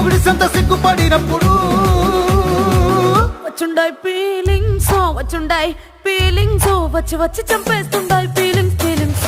మొగుడి సంత సిగ్గుపడినప్పుడు వచ్చుండాయి feelings వచ్చుండాయి feelings వచ్చి వచ్చి చంపేస్తుండాయి ఫీలింగ్స్